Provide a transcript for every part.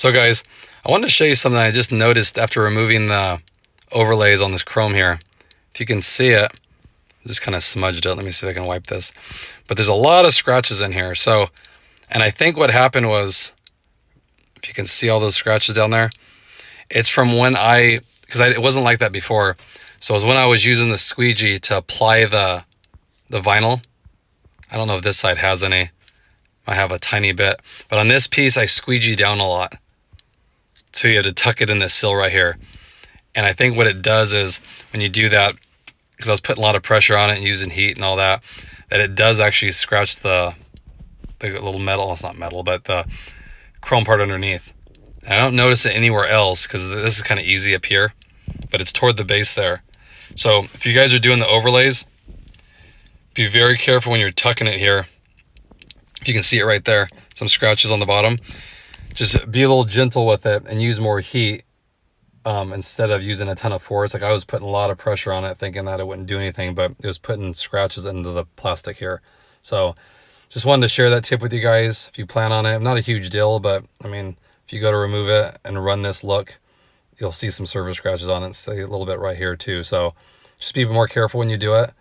So guys, I wanted to show you something I just noticed after removing the overlays on this chrome here. If you can see it, I just kind of smudged it. Let me see if I can wipe this. But there's a lot of scratches in here. So, and I think what happened was, if you can see all those scratches down there, it's from when because it wasn't like that before. So it was when I was using the squeegee to apply the vinyl. I don't know if this side has any. I have a tiny bit. But on this piece, I squeegee down a lot. So you have to tuck it in the sill right here. And I think what it does is when you do that, because I was putting a lot of pressure on it and using heat and all that, that it does actually scratch the little metal, it's not metal, but the chrome part underneath. And I don't notice it anywhere else because this is kind of easy up here, but it's toward the base there. So if you guys are doing the overlays, be very careful when you're tucking it here. If you can see it right there, some scratches on the bottom. Just be a little gentle with it and use more heat instead of using a ton of force. Like I was putting a lot of pressure on it thinking that it wouldn't do anything, but it was putting scratches into the plastic here. So just wanted to share that tip with you guys if you plan on it. Not a huge deal, but I mean, if you go to remove it and run this look, you'll see some surface scratches on it. See a little bit right here too. So just be more careful when you do it.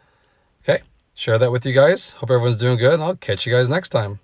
Okay, share that with you guys. Hope everyone's doing good, and I'll catch you guys next time.